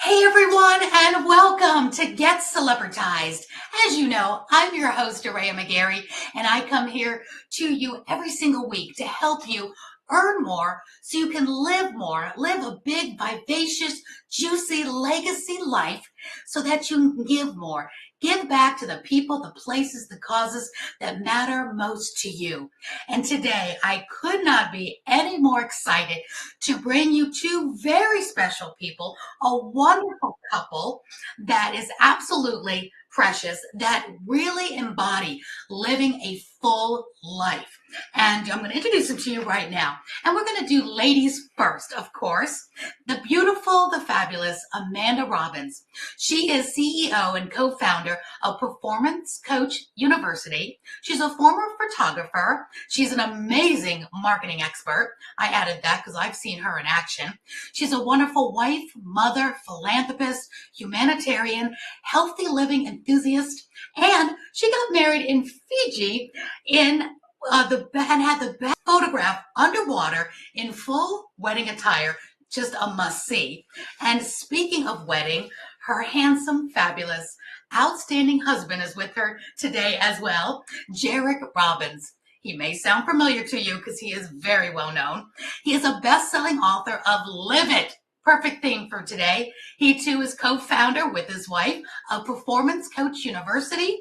Hey everyone, and welcome to Get Celebritized. As you know, I'm your host, Aurea McGarry, and I come here to you every single week to help you earn more so you can live more, live a big, vivacious, juicy legacy life so that you can give more. Give back to the people, the places, the causes that matter most to you. And today, I could not be any more excited to bring you two very special people, a wonderful couple that is absolutely precious, that really embody living a full life. And I'm going to introduce them to you right now. And we're going to do ladies first, of course. The beautiful, the fabulous Amanda Robbins. She is CEO and co-founder of Performance Coach University. She's a former photographer. She's an amazing marketing expert. I added that because I've seen her in action. She's a wonderful wife, mother, philanthropist, humanitarian, healthy living enthusiast, and she got married in Fiji and had the best photograph underwater in full wedding attire, just a must-see. And speaking of wedding, her handsome, fabulous, outstanding husband is with her today as well, Jairek Robbins. He may sound familiar to you because he is very well known. He is a best-selling author of Live It. Perfect theme for today. He too is co-founder with his wife of Performance Coach University.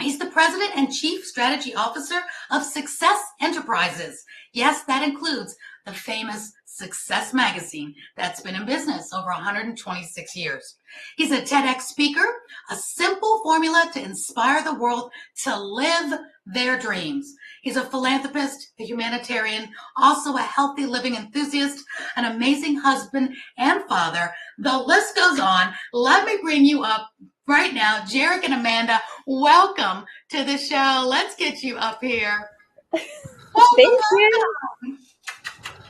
He's the president and chief strategy officer of Success Enterprises. Yes, that includes the famous Success magazine that's been in business over 126 years. He's a TEDx speaker, a simple formula to inspire the world to live their dreams. He's a philanthropist, a humanitarian, also a healthy living enthusiast, an amazing husband and father. The list goes on. Let me bring you up right now, Jairek and Amanda. Welcome to the show. Let's get you up here. Thank you.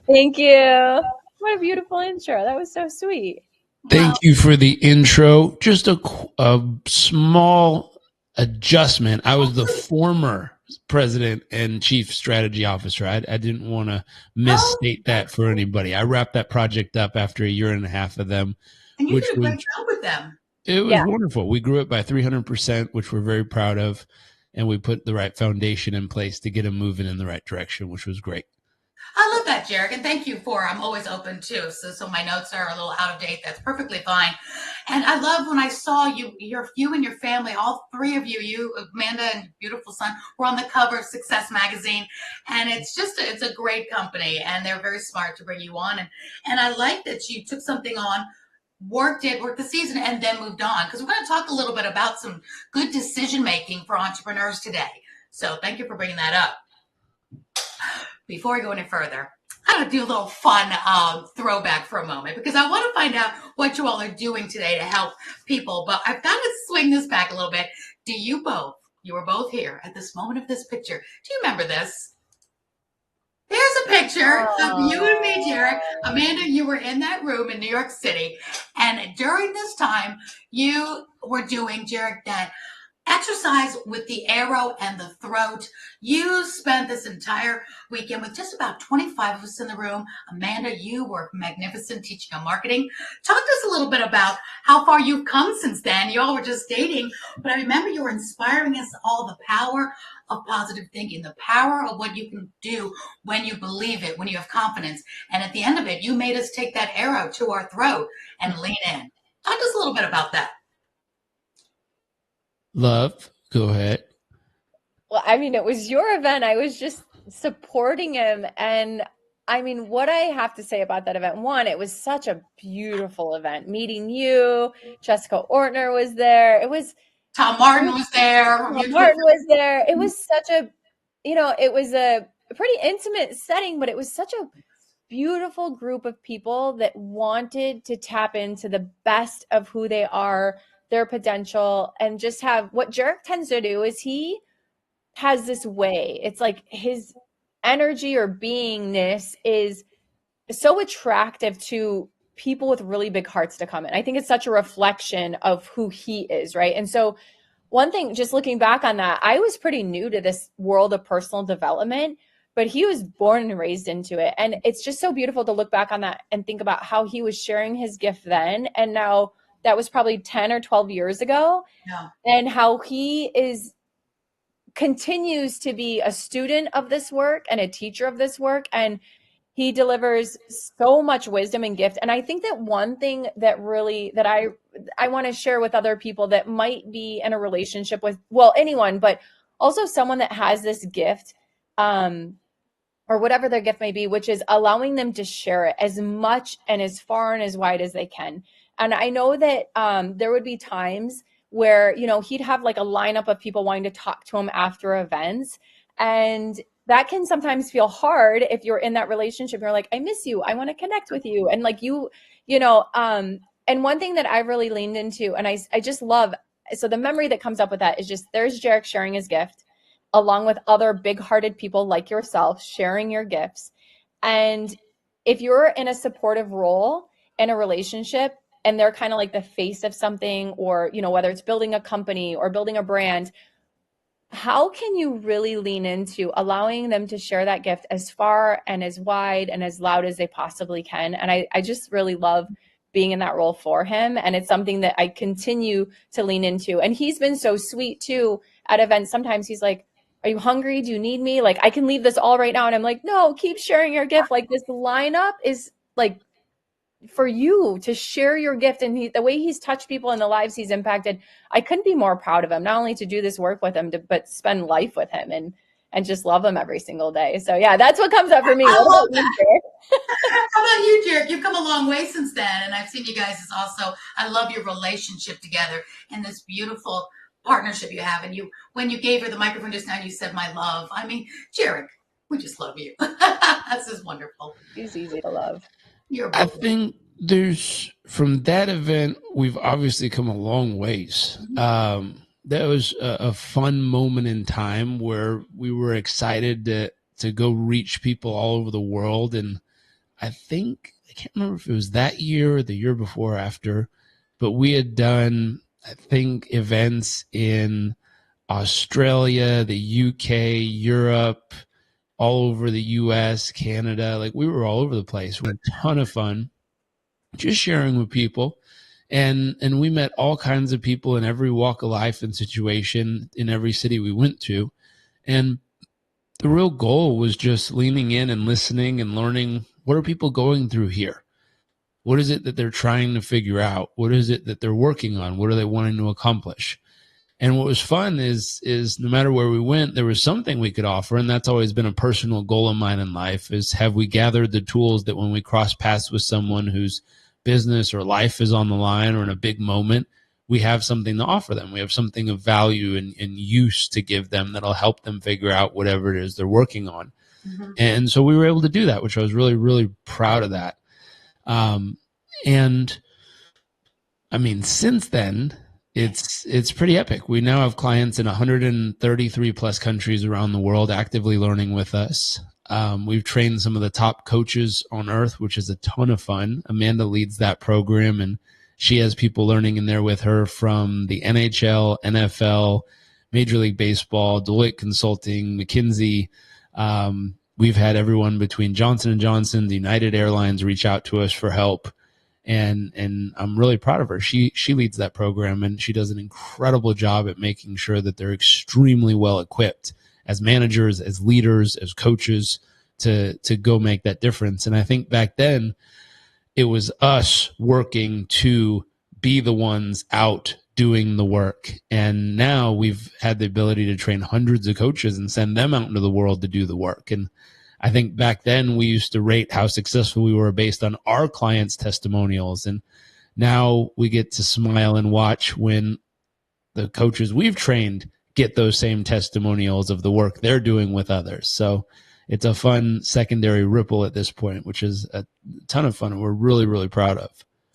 Thank you. What a beautiful intro. That was so sweet. Thank you for the intro. Just a small adjustment. I was the former president and chief strategy officer. I didn't want to misstate that for anybody. I wrapped that project up after a year and a half of them. And you did a great job with them. It was wonderful. We grew it by 300%, which we're very proud of. And we put the right foundation in place to get them moving in the right direction, which was great. I love that, Jairek, and thank you I'm always open too. So my notes are a little out of date. That's perfectly fine. And I love when I saw you and your family, all three of you, Amanda and your beautiful son, were on the cover of Success magazine. And it's a great company, and they're very smart to bring you on. And I like that you took something on, worked the season, and then moved on, because we're going to talk a little bit about some good decision making for entrepreneurs today. So thank you for bringing that up. Before I go any further, I'm going to do a little fun throwback for a moment, because I want to find out what you all are doing today to help people. But I've got to swing this back a little bit. You were both here at this moment of this picture. Do you remember this? There's a picture of you and me, Jairek. Amanda, you were in that room in New York City. And during this time, you were doing, Jairek, that exercise with the arrow and the throat. You spent this entire weekend with just about 25 of us in the room. Amanda, you were magnificent teaching on marketing. Talk to us a little bit about how far you've come since then. You all were just dating, but I remember you were inspiring us all, the power of positive thinking, the power of what you can do when you believe it, when you have confidence. And at the end of it, you made us take that arrow to our throat and lean in. Talk to us a little bit about that. Love, go ahead. Well, I mean, it was your event. I was just supporting him. And I mean, what I have to say about that event, one, it was such a beautiful event. Meeting you, Jessica Ortner was there. It was Tom Martin was there. It was such a, it was a pretty intimate setting, but it was such a beautiful group of people that wanted to tap into the best of who they are, their potential, and just have what Jairek tends to do is he has this way. It's like his energy or beingness is so attractive to people with really big hearts to come in. I think it's such a reflection of who he is, right? And so one thing, just looking back on that, I was pretty new to this world of personal development, but he was born and raised into it. And it's just so beautiful to look back on that and think about how he was sharing his gift then. And now that was probably 10 or 12 years ago. Yeah. And how he continues to be a student of this work and a teacher of this work. And he delivers so much wisdom and gift. And I think that one thing that really, that I want to share with other people that might be in a relationship with, well, anyone, but also someone that has this gift, or whatever their gift may be, which is allowing them to share it as much and as far and as wide as they can. And I know that there would be times where, you know, he'd have like a lineup of people wanting to talk to him after events. And that can sometimes feel hard if you're in that relationship. You're like, I miss you. I want to connect with you. And like you know, and one thing that I really leaned into, and I just love, so the memory that comes up with that is just, there's Jairek sharing his gift along with other big-hearted people like yourself sharing your gifts. And if you're in a supportive role in a relationship and they're kind of like the face of something, or, you know, whether it's building a company or building a brand, how can you really lean into allowing them to share that gift as far and as wide and as loud as they possibly can? And I just really love being in that role for him. And it's something that I continue to lean into. And he's been so sweet too at events. Sometimes he's like, are you hungry? Do you need me? Like, I can leave this all right now. And I'm like, no, keep sharing your gift. Like, this lineup is like for you to share your gift. And the way he's touched people in the lives he's impacted, I couldn't be more proud of him, not only to do this work with him, but spend life with him and just love him every single day. So yeah, that's what comes up for me. I love that. How about you, Jairek? You've come a long way since then, and I've seen you guys as also, I love your relationship together and this beautiful partnership you have. And you, when you gave her the microphone just now, you said my love. I mean, Jairek, we just love you. This is wonderful. He's easy to love. I think there's, from that event, we've obviously come a long ways. That was a fun moment in time where we were excited to go reach people all over the world. And I think, I can't remember if it was that year or the year before or after, but we had done, I think, events in Australia, the UK, Europe, all over the US, Canada. Like, we were all over the place. We had a ton of fun just sharing with people. And we met all kinds of people in every walk of life and situation in every city we went to. And the real goal was just leaning in and listening and learning, what are people going through here? What is it that they're trying to figure out? What is it that they're working on? What are they wanting to accomplish? And what was fun is no matter where we went, there was something we could offer. And that's always been a personal goal of mine in life, is have we gathered the tools that when we cross paths with someone whose business or life is on the line or in a big moment, we have something to offer them. We have something of value and use to give them that'll help them figure out whatever it is they're working on. And so we were able to do that, which I was really, really proud of that. And I mean, since then, it's pretty epic. We now have clients in 133 plus countries around the world actively learning with us. We've trained some of the top coaches on earth, which is a ton of fun. Amanda leads that program, and she has people learning in there with her from the NHL, NFL, Major League Baseball, Deloitte Consulting, McKinsey. We've had everyone between Johnson & Johnson, the United Airlines reach out to us for help. And I'm really proud of her. She leads that program, and she does an incredible job at making sure that they're extremely well equipped as managers, as leaders, as coaches to go make that difference. And I think back then it was us working to be the ones out doing the work. And now we've had the ability to train hundreds of coaches and send them out into the world to do the work. And I think back then we used to rate how successful we were based on our clients' testimonials. And now we get to smile and watch when the coaches we've trained get those same testimonials of the work they're doing with others. So it's a fun secondary ripple at this point, which is a ton of fun and we're really, really proud of.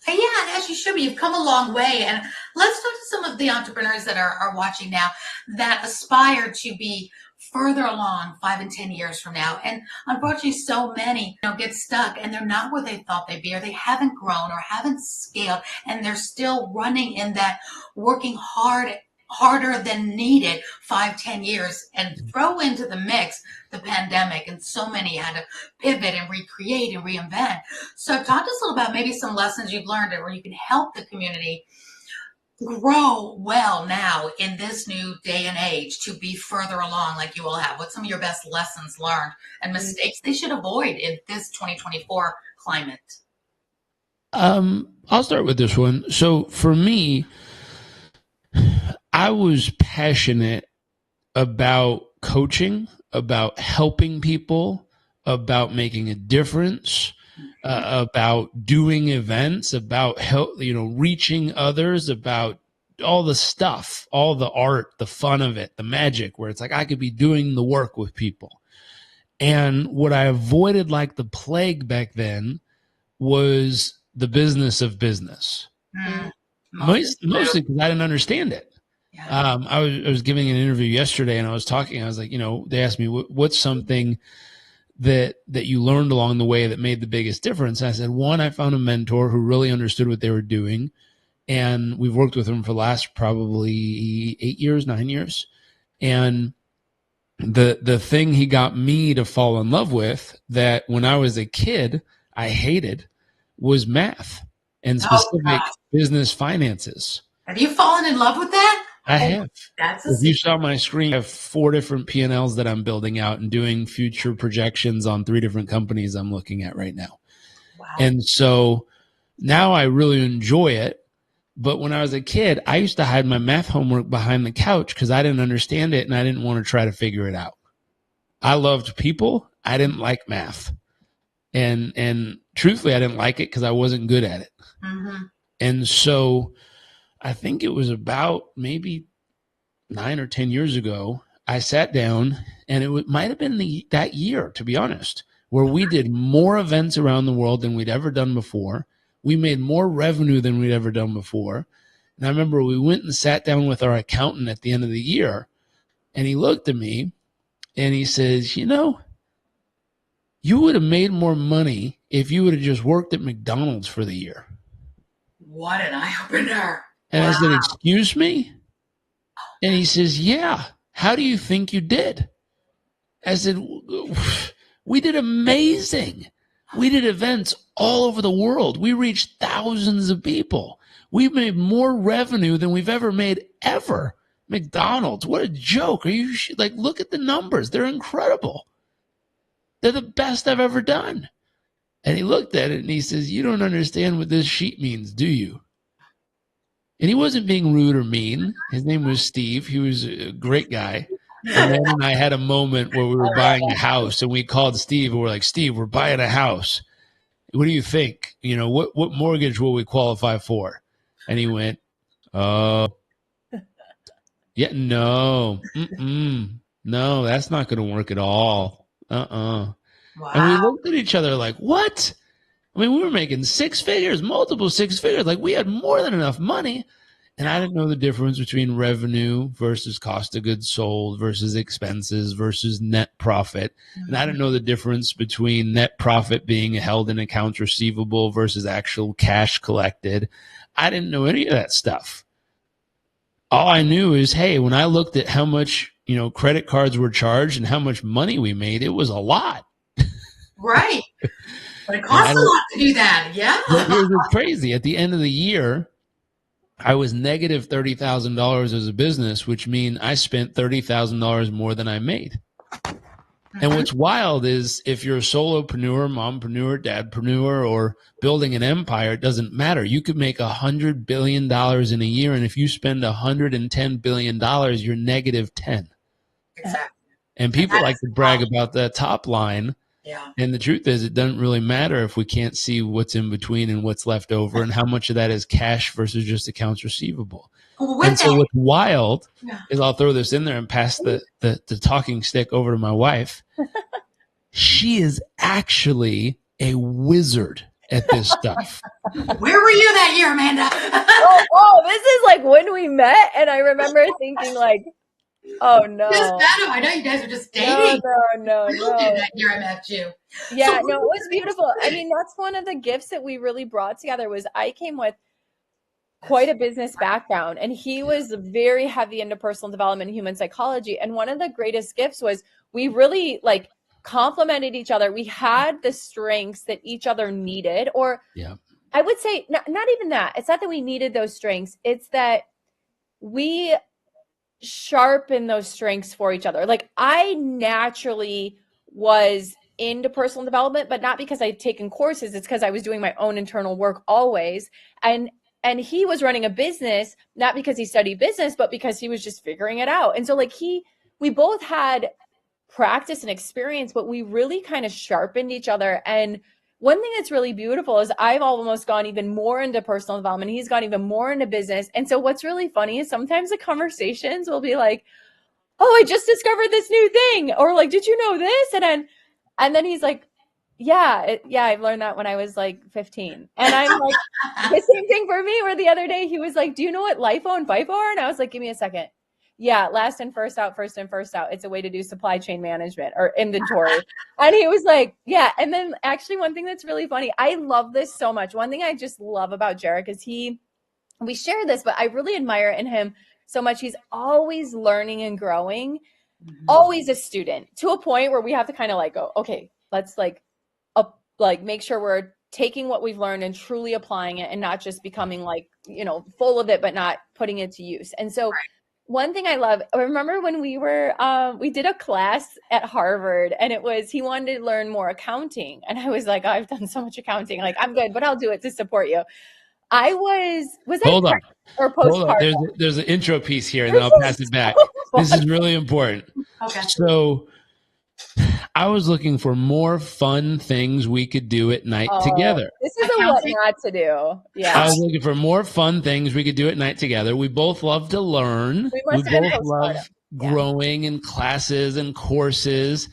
Yeah, and as you should be, you've come a long way. And let's talk to some of the entrepreneurs that are watching now that aspire to be further along 5 and 10 years from now. And unfortunately, so many get stuck and they're not where they thought they'd be, or they haven't grown or haven't scaled, and they're still running in that working hard harder than needed 5-10 years, and throw into the mix the pandemic, and so many had to pivot and recreate and reinvent. So talk to us a little about maybe some lessons you've learned where you can help the community grow well now in this new day and age to be further along like you all have. What's some of your best lessons learned and mistakes they should avoid in this 2024 climate? I'll start with this one. So for me, I was passionate about coaching, about helping people, about making a difference, about doing events, about reaching others, about all the stuff, all the art, the fun of it, the magic, where it's like I could be doing the work with people. And what I avoided like the plague back then was the business of business. Mostly because I didn't understand it. Yeah. I was giving an interview yesterday, and I was like, they asked me, what's something that you learned along the way that made the biggest difference? And I said, one, I found a mentor who really understood what they were doing. And we've worked with him for the last probably 9 years. And the thing he got me to fall in love with that when I was a kid, I hated was math and specific business finances. Have you fallen in love with that? I have. If you saw my screen, I have 4 different P&Ls that I'm building out and doing future projections on 3 different companies I'm looking at right now. Wow. And so now I really enjoy it. But when I was a kid, I used to hide my math homework behind the couch because I didn't understand it and I didn't want to try to figure it out. I loved people. I didn't like math. And truthfully, I didn't like it because I wasn't good at it. Mm-hmm. And so I think it was about maybe 9 or 10 years ago, I sat down, and it might have been that year, to be honest, where we did more events around the world than we'd ever done before. We made more revenue than we'd ever done before. And I remember we went and sat down with our accountant at the end of the year, and he looked at me and he says, you would have made more money if you would have just worked at McDonald's for the year. What an eye-opener. And I said, excuse me? And he says, yeah. How do you think you did? I said, we did amazing. We did events all over the world. We reached thousands of people. We made more revenue than we've ever made ever. McDonald's, what a joke. Look at the numbers. They're incredible. They're the best I've ever done. And he looked at it and he says, you don't understand what this sheet means, do you? And he wasn't being rude or mean. His name was Steve. He was a great guy. And then I had a moment where we were buying a house, and we called Steve, and we're like, Steve, we're buying a house. What do you think? What mortgage will we qualify for? And he went, oh, yeah, no, no, that's not going to work at all. Wow. And we looked at each other like, what? I mean, we were making 6 figures, multiple 6 figures. Like, we had more than enough money. And I didn't know the difference between revenue versus cost of goods sold versus expenses versus net profit. And I didn't know the difference between net profit being held in accounts receivable versus actual cash collected. I didn't know any of that stuff. All I knew is, hey, when I looked at how much, credit cards were charged and how much money we made, it was a lot. Right. But it costs a lot to do that. Yeah. It was crazy. At the end of the year, I was negative $30,000 as a business, which means I spent $30,000 more than I made. And what's wild is if you're a solopreneur, mompreneur, dadpreneur, or building an empire, it doesn't matter. You could make $100 billion in a year, and if you spend $110 billion, you're negative 10. Exactly. And people like to brag about the top line. Yeah. And the truth is, it doesn't really matter if we can't see what's in between and what's left over and how much of that is cash versus just accounts receivable. And so what's wild is, I'll throw this in there and pass the talking stick over to my wife. She is actually a wizard at this stuff. Where were you that year, Amanda? This is like when we met, and I remember thinking like, oh no! Just met him. I know you guys are just dating. No. That year I met you. Yeah, it was beautiful. I mean, that's one of the gifts that we really brought together. Was I came with quite a business background, and he was very heavy into personal development and human psychology. And one of the greatest gifts was we really like complemented each other. We had the strengths that each other needed, or I would say not even that. It's not that we needed those strengths. It's that we sharpen those strengths for each other. Like I naturally was into personal development, but not because I'd taken courses. It's because I was doing my own internal work always. And he was running a business, not because he studied business, but because he was just figuring it out. And so like we both had practice and experience, but we really kind of sharpened each other. And one thing that's really beautiful is I've almost gone even more into personal development. He's gone even more into business. And so what's really funny is sometimes the conversations will be like, oh, I just discovered this new thing. Or like, did you know this? And then he's like, yeah, I've learned that when I was like 15. And I'm like, the same thing for me, where the other day he was like, do you know what LIFO and FIFO are? And I was like, give me a second. Yeah, last in, first out, first in, first out. It's a way to do supply chain management or inventory. And he was like, yeah. And then actually one thing that's really funny, I love this so much. One thing I just love about Jairek is we share this, but I really admire in him so much. He's always learning and growing, always a student, to a point where we have to kind of like go, okay, let's like make sure we're taking what we've learned and truly applying it and not just becoming like, full of it, but not putting it to use. And so one thing I love, I remember when we did a class at Harvard, and he wanted to learn more accounting. And I was like, oh, I've done so much accounting. Like, I'm good, but I'll do it to support you. I was Hold on. Or postpartum? There's an intro piece here, and then I'll pass it back. This is really important. Okay. So I was looking for more fun things we could do at night together. This is what not to do. Yeah. I was looking for more fun things we could do at night together. We both love to learn. We both love growing in classes and courses.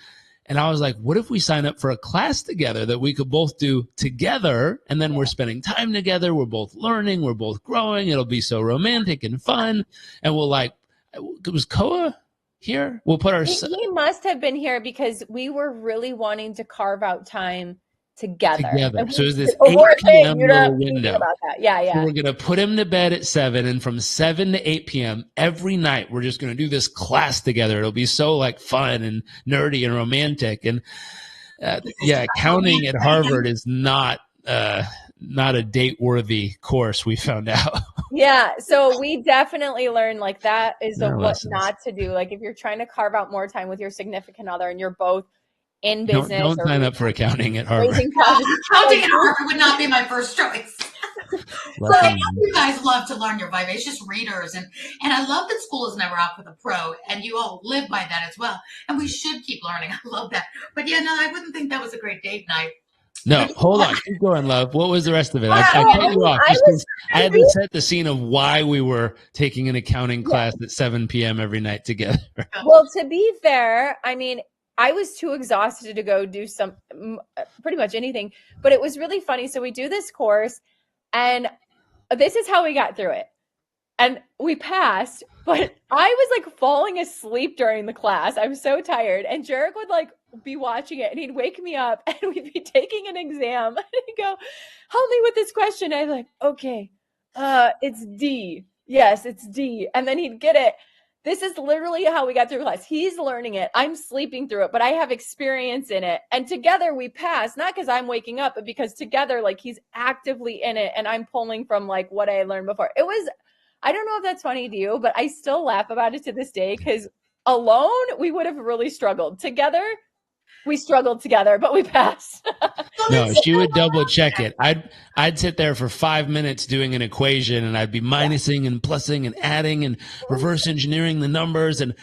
And I was like, what if we sign up for a class together that we could both do together? And then we're spending time together. We're both learning. We're both growing. It'll be so romantic and fun. And was Koa here? We'll put he must have been here because we were really wanting to carve out time together. So there's this 8 p.m. little window. About that. Yeah. So we're going to put him to bed at 7, and from 7 to 8 p.m. every night, we're just going to do this class together. It'll be so like fun and nerdy and romantic. And accounting at Harvard is not a date-worthy course, we found out. Yeah, so we definitely learned like that is what not to do. Like if you're trying to carve out more time with your significant other and you're both in business. Don't sign up for accounting at Harvard. Accounting at Harvard would not be my first choice. So I know you guys love to learn your vivacious readers, and I love that school is never out for the pro, and you all live by that as well. And we should keep learning. I love that. But yeah, no, I wouldn't think that was a great date night. No, hold on. Keep going, love. What was the rest of it? I cut you off just because I had to set the scene of why we were taking an accounting class at 7 p.m. every night together. Well, to be fair, I mean, I was too exhausted to go do pretty much anything, but it was really funny. So we do this course, and this is how we got through it. And we passed, but I was like falling asleep during the class. I was so tired. And Jairek would like be watching it, and he'd wake me up, and we'd be taking an exam. And he'd go, help me with this question. I'm like, okay, it's D. Yes, it's D. And then he'd get it. This is literally how we got through class. He's learning it. I'm sleeping through it, but I have experience in it. And together we pass, not because I'm waking up, but because together, like he's actively in it, and I'm pulling from like what I learned before. It was, I don't know if that's funny to you, but I still laugh about it to this day because alone we would have really struggled. Together, we struggled together, but we passed. No, she would double check it. I'd sit there for 5 minutes doing an equation, and I'd be minusing and plussing and adding and reverse engineering the numbers. And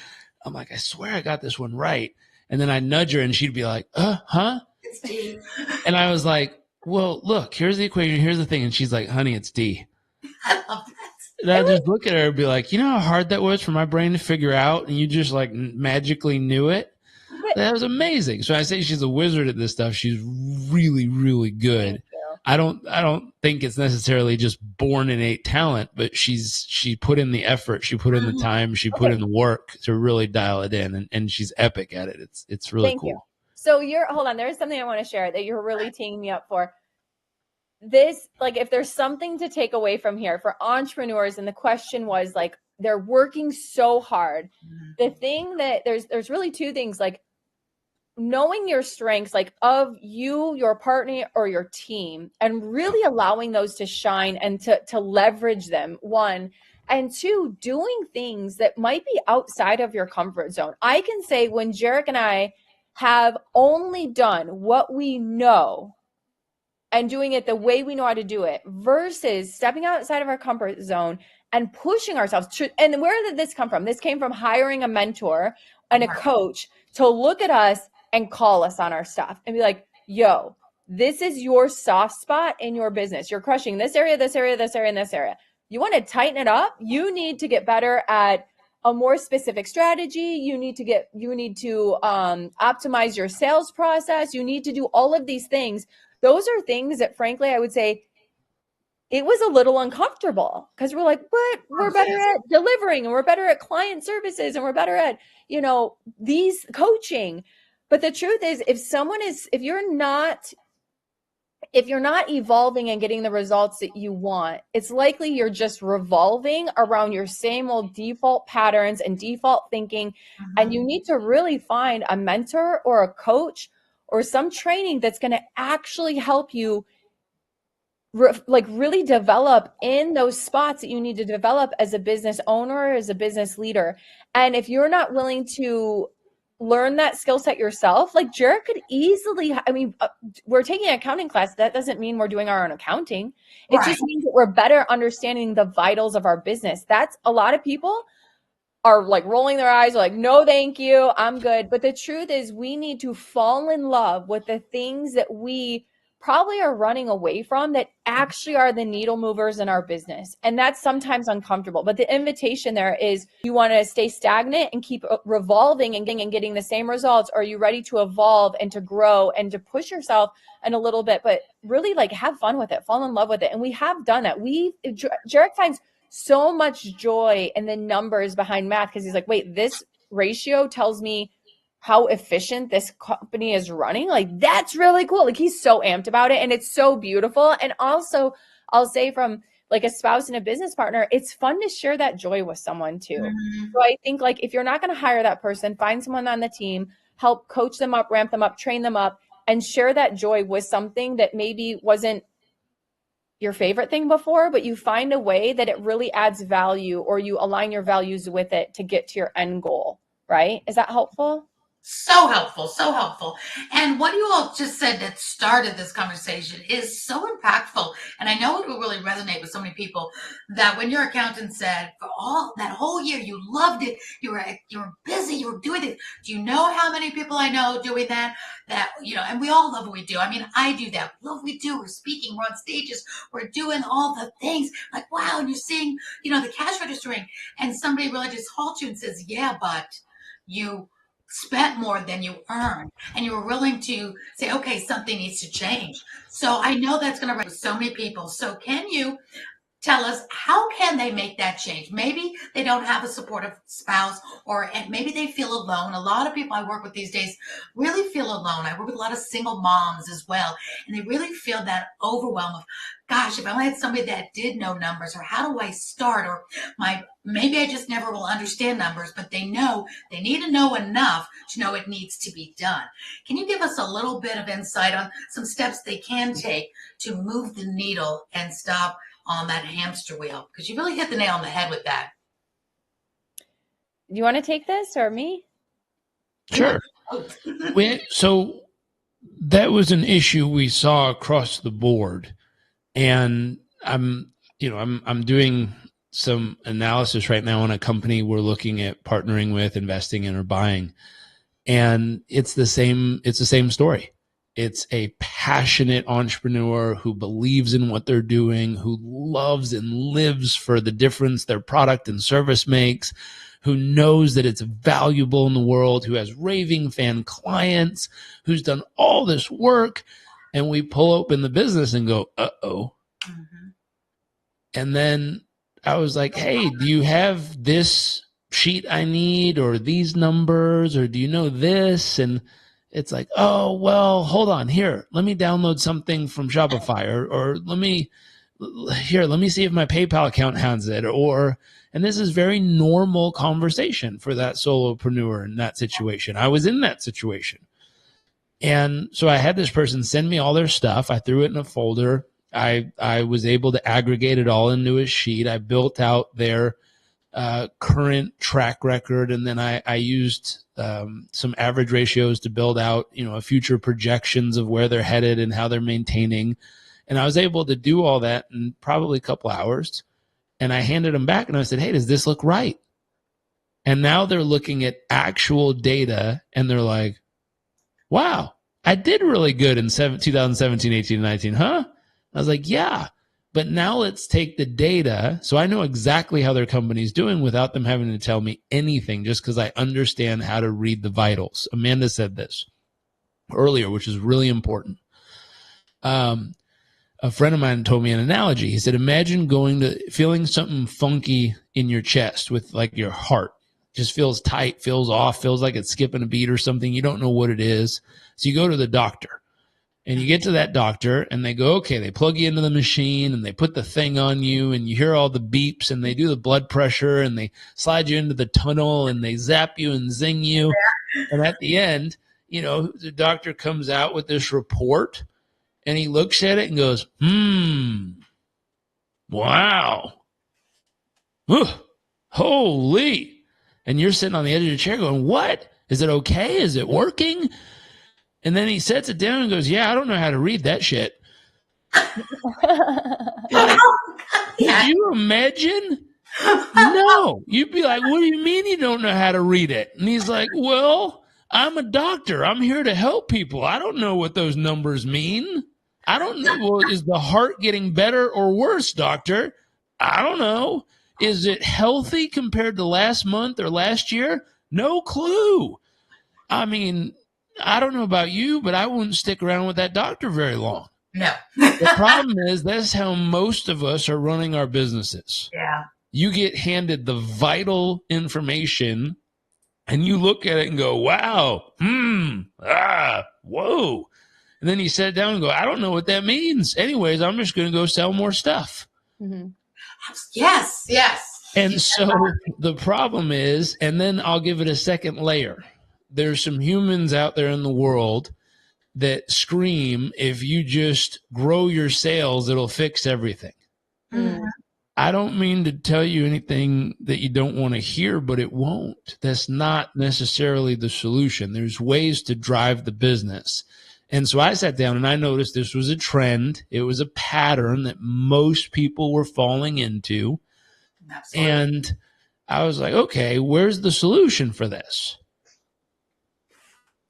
I'm like, I swear I got this one right. And then I'd nudge her, and she'd be like, huh? It's D. And I was like, well, look, here's the equation. Here's the thing. And she's like, honey, it's D. I love that. And I'd just look at her and be like, you know how hard that was for my brain to figure out, and you just like magically knew it? That was amazing. So I say she's a wizard at this stuff. She's really, really good. I don't think it's necessarily just born innate talent, but she put in the effort, she put in the time, she put in the work to really dial it in, and she's epic at it. It's really cool. You. So hold on, there's something I want to share that you're really teeing me up for. this, like, if there's something to take away from here for entrepreneurs, and the question was like, they're working so hard. The thing that there's really two things, like knowing your strengths, like of you, your partner, or your team, and really allowing those to shine and to leverage them, one. And two, doing things that might be outside of your comfort zone. I can say when Jairek and I have only done what we know and doing it the way we know how to do it versus stepping outside of our comfort zone and pushing ourselves to, and where did this come from? This came from hiring a mentor and a coach to look at us and call us on our stuff and be like, yo, this is your soft spot in your business. You're crushing this area, this area, this area, and this area. You want to tighten it up? You need to get better at a more specific strategy. You need to optimize your sales process. You need to do all of these things. Those are things that, frankly, I would say it was a little uncomfortable because we're like, but we're better at delivering, and we're better at client services, and we're better at, these coaching. But the truth is, if you're not evolving and getting the results that you want, it's likely you're just revolving around your same old default patterns and default thinking. And you need to really find a mentor or a coach or some training that's going to actually help you really develop in those spots that you need to develop as a business owner, as a business leader. And if you're not willing to learn that skill set yourself, like Jairek could easily, we're taking an accounting class. That doesn't mean we're doing our own accounting. It just means that we're better understanding the vitals of our business. That's a lot of people are like rolling their eyes, like, no, thank you, I'm good. But the truth is, we need to fall in love with the things that we probably are running away from that actually are the needle movers in our business. And that's sometimes uncomfortable. But the invitation there is, you want to stay stagnant and keep revolving and getting the same results? Or are you ready to evolve and to grow and to push yourself in a little bit, but really like have fun with it, fall in love with it? And we have done that. Jairek finds so much joy in the numbers behind math because he's like, wait, this ratio tells me how efficient this company is running. Like, that's really cool. Like, he's so amped about it, and it's so beautiful. And also, I'll say, from like a spouse and a business partner, it's fun to share that joy with someone too. So I think, like, if you're not going to hire that person, find someone on the team, help coach them up, ramp them up, train them up, and share that joy with something that maybe wasn't your favorite thing before, but you find a way that it really adds value, or you align your values with it to get to your end goal, right? Is that helpful? So helpful, so helpful. And what you all just said that started this conversation is so impactful. And I know it will really resonate with so many people, that when your accountant said for all that whole year you loved it, you were busy, you were doing it. Do you know how many people I know doing that? And we all love what we do. I mean, I do that. We love what we do. We're speaking, we're on stages, we're doing all the things. Like, wow, and you're seeing, the cash registering, and somebody really just halts you and says, yeah, but you spent more than you earned, and you were willing to say, okay, something needs to change. So I know that's going to resonate with so many people. So can you tell us, how can they make that change? Maybe they don't have a supportive spouse, and maybe they feel alone. A lot of people I work with these days really feel alone. I work with a lot of single moms as well, and they really feel that overwhelm of, gosh, if I only had somebody that did know numbers, or how do I start? Or maybe I just never will understand numbers, but they know they need to know enough to know it needs to be done. Can you give us a little bit of insight on some steps they can take to move the needle and stop on that hamster wheel? Because you really hit the nail on the head with that. Do you want to take this, or me? Sure. So that was an issue we saw across the board, and I'm doing some analysis right now on a company we're looking at partnering with, investing in, or buying, and it's the same story. It's a passionate entrepreneur who believes in what they're doing, who loves and lives for the difference their product and service makes, who knows that it's valuable in the world, who has raving fan clients, who's done all this work. And we pull open the business and go, uh-oh. Mm-hmm. And then I was like, hey, do you have this sheet I need, or these numbers, or do you know this? And it's like, oh, well, hold on here. Let me download something from Shopify or let me see if my PayPal account has it and this is very normal conversation for that solopreneur in that situation. I was in that situation. And so I had this person send me all their stuff. I threw it in a folder. I was able to aggregate it all into a sheet. I built out their current track record, and then I used some average ratios to build out, a future projections of where they're headed and how they're maintaining. And I was able to do all that in probably a couple hours. And I handed them back and I said, hey, does this look right? And now they're looking at actual data and they're like, wow, I did really good in 2017, 18, 19, huh? I was like, yeah, but now let's take the data. So I know exactly how their company's doing without them having to tell me anything, just because I understand how to read the vitals. Amanda said this earlier, which is really important. A friend of mine told me an analogy. He said, imagine feeling something funky in your chest with like your heart. Just feels tight, feels off, feels like it's skipping a beat or something. You don't know what it is. So you go to the doctor and you get to that doctor and they go, okay, they plug you into the machine and they put the thing on you and you hear all the beeps and they do the blood pressure and they slide you into the tunnel and they zap you and zing you. And at the end, the doctor comes out with this report and he looks at it and goes, wow. Holy. And you're sitting on the edge of your chair going, what? Is it okay? Is it working? And then he sets it down and goes, yeah, I don't know how to read that shit. Like, could you imagine? No. You'd be like, what do you mean you don't know how to read it? And he's like, well, I'm a doctor. I'm here to help people. I don't know what those numbers mean. I don't know. Well, is the heart getting better or worse, doctor? I don't know. Is it healthy compared to last month or last year? No clue. I mean, I don't know about you, but I wouldn't stick around with that doctor very long. No. The problem is that's how most of us are running our businesses. Yeah. You get handed the vital information and you look at it and go, wow, whoa. And then you sit down and go, I don't know what that means. Anyways, I'm just going to go sell more stuff. Mm-hmm. Yes. And so the problem is, and then I'll give it a second layer. There's some humans out there in the world that scream, if you just grow your sales, it'll fix everything. Mm-hmm. I don't mean to tell you anything that you don't want to hear, but it won't. That's not necessarily the solution. There's ways to drive the business. And so I sat down and I noticed this was a trend. It was a pattern that most people were falling into. Absolutely. And I was like, okay, where's the solution for this?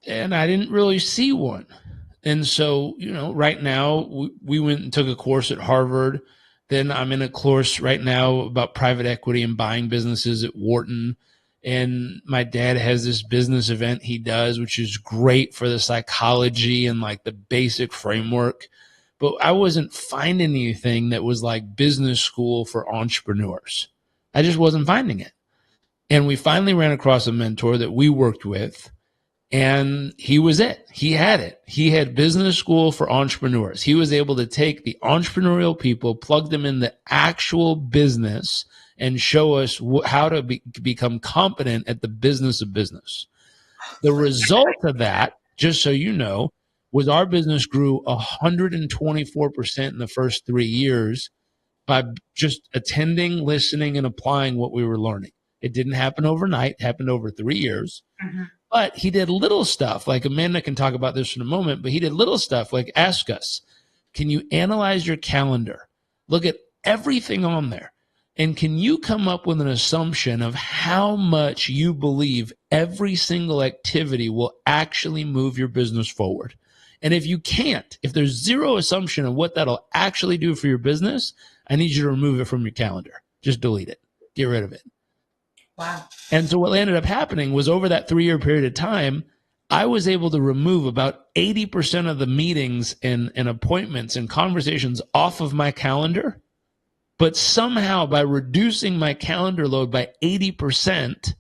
And I didn't really see one. And so, right now we went and took a course at Harvard. Then I'm in a course right now about private equity and buying businesses at Wharton. And my dad has this business event he does, which is great for the psychology and like the basic framework. But I wasn't finding anything that was like business school for entrepreneurs. I just wasn't finding it. And we finally ran across a mentor that we worked with. And he was it. He had it. He had business school for entrepreneurs. He was able to take the entrepreneurial people, plug them in the actual business, and show us how to become competent at the business of business. The result of that, just so you know, was our business grew 124% in the first 3 years by just attending, listening, and applying what we were learning. It didn't happen overnight. It happened over 3 years. Mm-hmm. But he did little stuff, like Amanda can talk about this in a moment, but he did little stuff like ask us, can you analyze your calendar? Look at everything on there. And can you come up with an assumption of how much you believe every single activity will actually move your business forward? And if you can't, if there's zero assumption of what that'll actually do for your business, I need you to remove it from your calendar. Just delete it. Get rid of it. Wow. And so what ended up happening was over that 3-year period of time, I was able to remove about 80% of the meetings and appointments and conversations off of my calendar. But somehow by reducing my calendar load by 80%,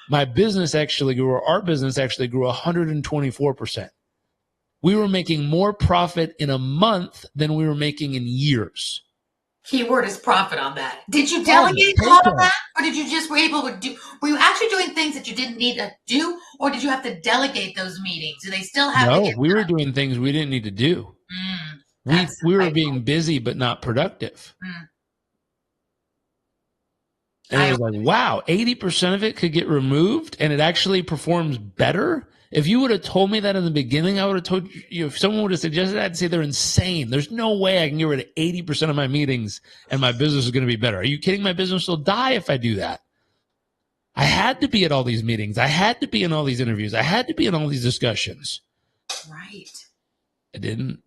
my business actually grew, or our business actually grew 124%. We were making more profit in a month than we were making in years. Keyword is profit on that. Did you delegate a lot of that? Or did you just were you actually doing things that you didn't need to do? Or did you have to delegate those meetings? Do they still have to get we were doing things we didn't need to do. We were being busy but not productive. And it was like, wow, 80% of it could get removed and it actually performs better. If you would have told me that in the beginning, I would have told you, if someone would have suggested that, I'd say they're insane. There's no way I can get rid of 80% of my meetings and my business is going to be better. Are you kidding? My business will die if I do that. I had to be at all these meetings. I had to be in all these interviews. I had to be in all these discussions. Right. I didn't.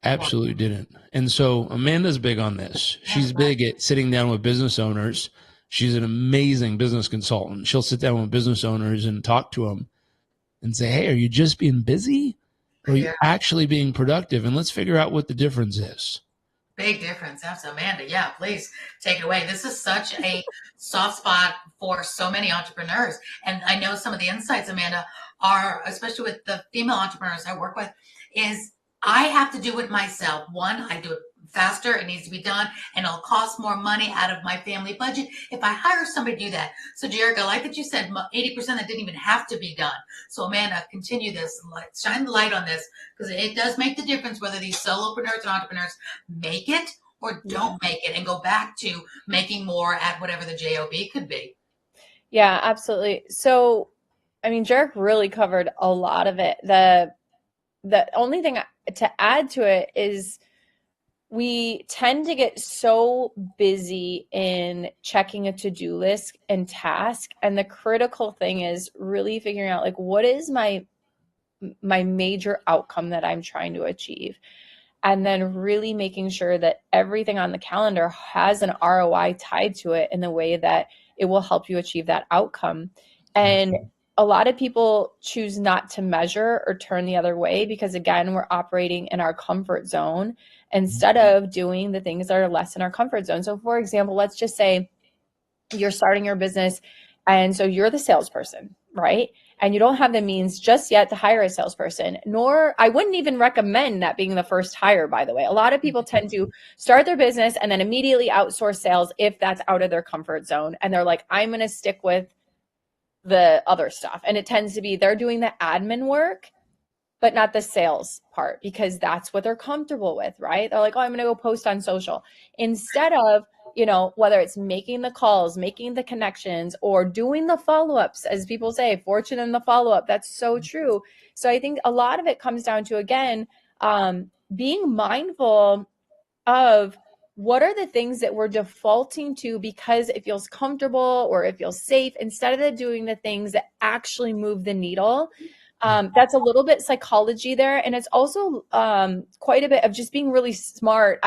Absolutely didn't. And so Amanda's big on this. She's big at sitting down with business owners. She's an amazing business consultant. She'll sit down with business owners and talk to them and say, hey, are you just being busy or are you actually being productive? And let's figure out what the difference is. Big difference. That's Amanda. Yeah, please take it away. This is such a soft spot for so many entrepreneurs. And I know some of the insights, Amanda, are, especially with the female entrepreneurs I work with, is I have to do it myself. One, I do it faster. It needs to be done. And it'll cost more money out of my family budget if I hire somebody to do that. So, Jairek, I like that you said 80% that didn't even have to be done. So, Amanda, continue this. Shine the light on this because it does make the difference whether these solopreneurs and entrepreneurs make it or don't make it and go back to making more at whatever the JOB could be. Yeah, absolutely. So, I mean, Jairek really covered a lot of it. The only thing to add to it is we tend to get so busy in checking a to-do list and task. And the critical thing is really figuring out, like, what is my major outcome that I'm trying to achieve? And then really making sure that everything on the calendar has an ROI tied to it in the way that it will help you achieve that outcome. And a lot of people choose not to measure or turn the other way because, again, we're operating in our comfort zone instead of doing the things that are less in our comfort zone. So, for example, let's just say you're starting your business and so you're the salesperson, right? And you don't have the means just yet to hire a salesperson, nor I wouldn't even recommend that being the first hire, by the way. A lot of people tend to start their business and then immediately outsource sales if that's out of their comfort zone. And they're like, I'm going to stick with the other stuff. And it tends to be they're doing the admin work, but not the sales part because that's what they're comfortable with, right? They're like, oh, I'm going to go post on social instead of, whether it's making the calls, making the connections, or doing the follow-ups, as people say, fortune in the follow-up. That's so true. So I think a lot of it comes down to, again, being mindful of what are the things that we're defaulting to because it feels comfortable or it feels safe instead of doing the things that actually move the needle. That's a little bit psychology there. And it's also quite a bit of just being really smart.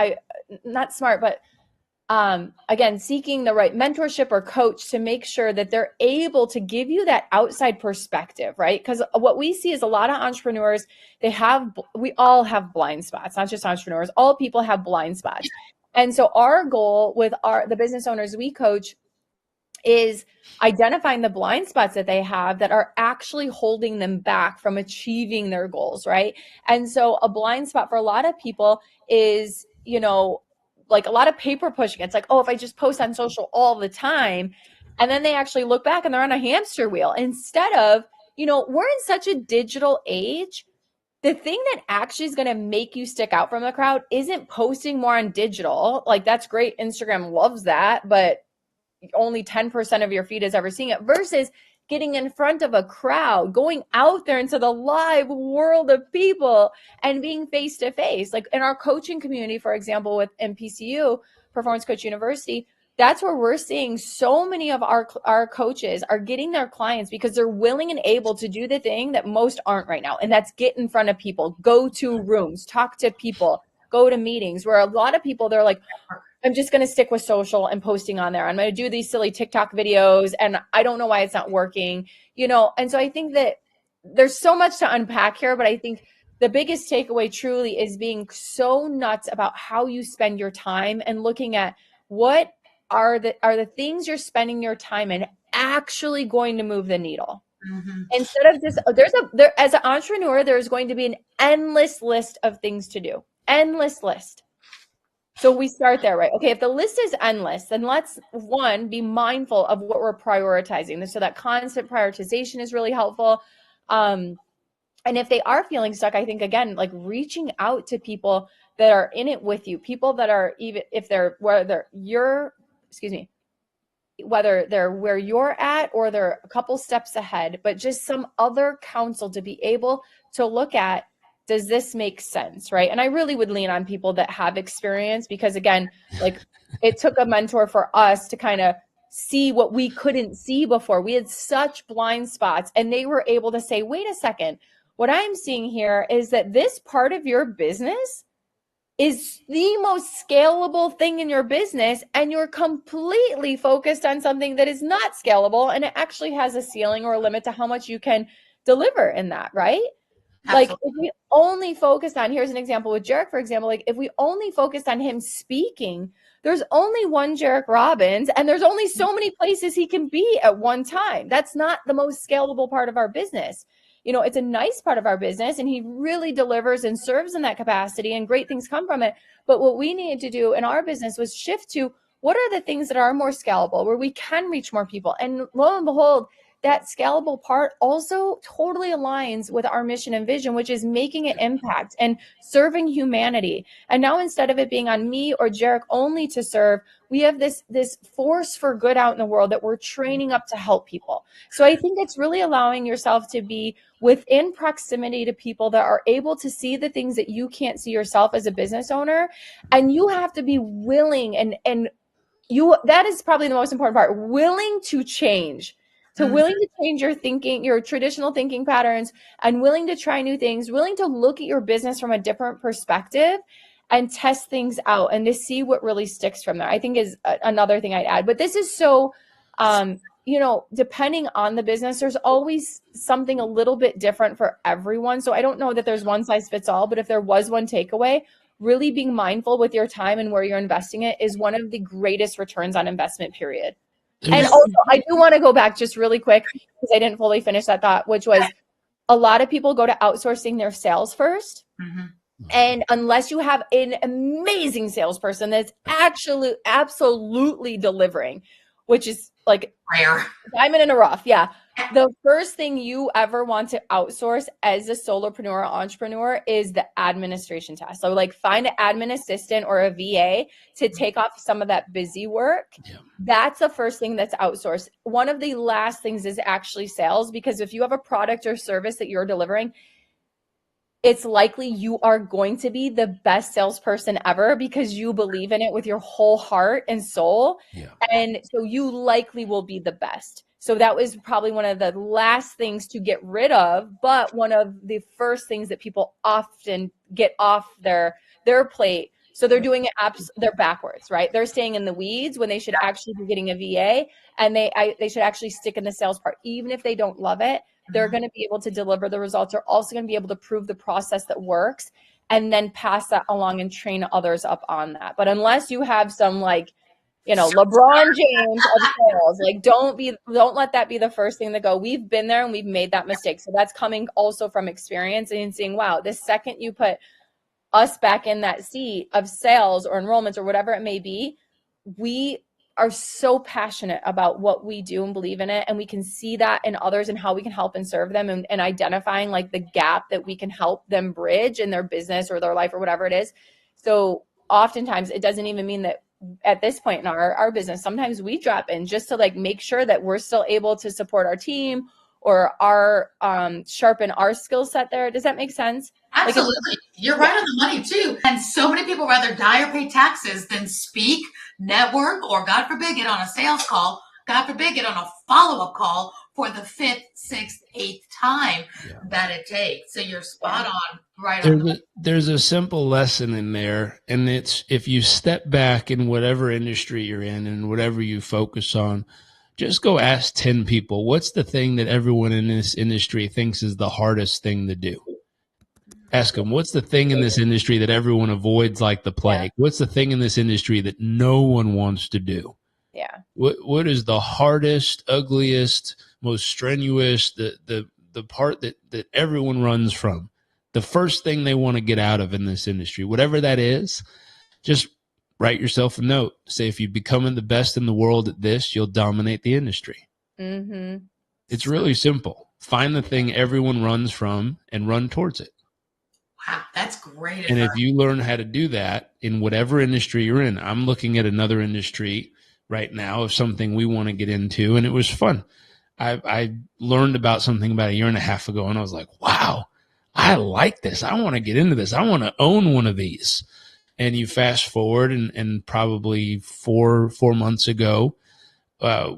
Again, seeking the right mentorship or coach to make sure that they're able to give you that outside perspective, right? Because what we see is a lot of entrepreneurs, we all have blind spots, not just entrepreneurs. All people have blind spots. And so our goal with the business owners we coach is identifying the blind spots that they have that are actually holding them back from achieving their goals, right? And so a blind spot for a lot of people is, like a lot of paper pushing. It's like, oh, if I just post on social all the time, and then they actually look back and they're on a hamster wheel instead of, we're in such a digital age. The thing that actually is going to make you stick out from the crowd isn't posting more on digital. Like, that's great. Instagram loves that, but only 10% of your feed is ever seeing it versus getting in front of a crowd, going out there into the live world of people and being face to face. Like in our coaching community, for example, with MPCU, Performance Coach University, that's where we're seeing so many of our coaches are getting their clients because they're willing and able to do the thing that most aren't right now. And that's get in front of people, go to rooms, talk to people, go to meetings, where a lot of people, they're like, I'm just going to stick with social and posting on there. I'm going to do these silly TikTok videos and I don't know why it's not working, And so I think that there's so much to unpack here, but I think the biggest takeaway truly is being so nuts about how you spend your time and looking at what are the things you're spending your time in actually going to move the needle. Mm-hmm. Instead of just, as an entrepreneur, there's going to be an endless list of things to do. Endless list. So we start there, right? Okay, if the list is endless, then let's, one, be mindful of what we're prioritizing. So that constant prioritization is really helpful. And if they are feeling stuck, I think, again, like reaching out to people that are in it with you, people that are, even if they're whether you're, whether they're where you're at or they're a couple steps ahead, but just some other counsel to be able to look at, does this make sense, right? And I really would lean on people that have experience, because again, like it took a mentor for us to kind of see what we couldn't see before. We had such blind spots, and they were able to say, wait a second, what I'm seeing here is that this part of your business is the most scalable thing in your business, and you're completely focused on something that is not scalable, and it actually has a ceiling or a limit to how much you can deliver in that, right? Absolutely. Like if we only focused on, here's an example with Jairek, for example, like if we only focused on him speaking, there's only one Jairek Robbins, and there's only so many places he can be at one time. That's not the most scalable part of our business. You know, it's a nice part of our business, and he really delivers and serves in that capacity, and great things come from it. But what we needed to do in our business was shift to, what are the things that are more scalable, where we can reach more people? And lo and behold, that scalable part also totally aligns with our mission and vision, which is making an impact and serving humanity. And now, instead of it being on me or Jairek only to serve, we have this force for good out in the world that we're training up to help people. So I think it's really allowing yourself to be within proximity to people that are able to see the things that you can't see yourself as a business owner. And you have to be willing, and that is probably the most important part, willing to change. So willing to change your thinking, your traditional thinking patterns, and willing to try new things, willing to look at your business from a different perspective and test things out and to see what really sticks from there, I think is another thing I'd add. But this is so, depending on the business, there's always something a little bit different for everyone. So I don't know that there's one size fits all, but if there was one takeaway, really being mindful with your time and where you're investing it is one of the greatest returns on investment, period. And also, I do want to go back just really quick, because I didn't fully finish that thought, which was a lot of people go to outsourcing their sales first. Mm-hmm. And unless you have an amazing salesperson that's actually absolutely delivering, which is like rare, diamond in a rough. Yeah. The first thing you ever want to outsource as a solopreneur or entrepreneur is the administration task. So like find an admin assistant or a VA to take off some of that busy work. Yeah. That's the first thing that's outsourced. One of the last things is actually sales, because if you have a product or service that you're delivering, it's likely you are going to be the best salesperson ever because you believe in it with your whole heart and soul. Yeah. And so you likely will be the best. So that was probably one of the last things to get rid of, but one of the first things that people often get off their plate. So they're doing it they're backwards, right? They're staying in the weeds when they should actually be getting a VA, and they should actually stick in the sales part. Even if they don't love it, they're going to be able to deliver the results. They're also going to be able to prove the process that works and then pass that along and train others up on that. But unless you have some LeBron James of sales, like don't let that be the first thing to go. We've been there and we've made that mistake. So that's coming also from experience and seeing, wow, the second you put us back in that seat of sales or enrollments or whatever it may be, we are so passionate about what we do and believe in it. And we can see that in others and how we can help and serve them, and identifying like the gap that we can help them bridge in their business or their life or whatever it is. So oftentimes it doesn't even mean that at this point in our business, sometimes we drop in just to like make sure that we're still able to support our team or sharpen our skill set there. Does that make sense? Absolutely. You're right on the money too. And so many people rather die or pay taxes than speak, network, or God forbid, get on a sales call, God forbid, get on a follow-up call for the 5th, 6th, 8th time that it takes. So you're spot on. Right. There's a simple lesson in there. And it's, if you step back in whatever industry you're in and whatever you focus on, just go ask 10 people, what's the thing that everyone in this industry thinks is the hardest thing to do? Ask them, what's the thing in this industry that everyone avoids like the plague? What's the thing in this industry that no one wants to do? Yeah. What is the hardest, ugliest, most strenuous, the part that everyone runs from, the first thing they want to get out of in this industry, whatever that is, just write yourself a note. Say, if you become the best in the world at this, you'll dominate the industry. Mm-hmm. It's really simple. Find the thing everyone runs from and run towards it. Wow, that's great. And if you learn how to do that in whatever industry you're in, I'm looking at another industry right now of something we want to get into, and it was fun. I learned about something about a year and a half ago, and I was like, wow, I like this. I want to get into this. I want to own one of these. And you fast forward, and probably four months ago,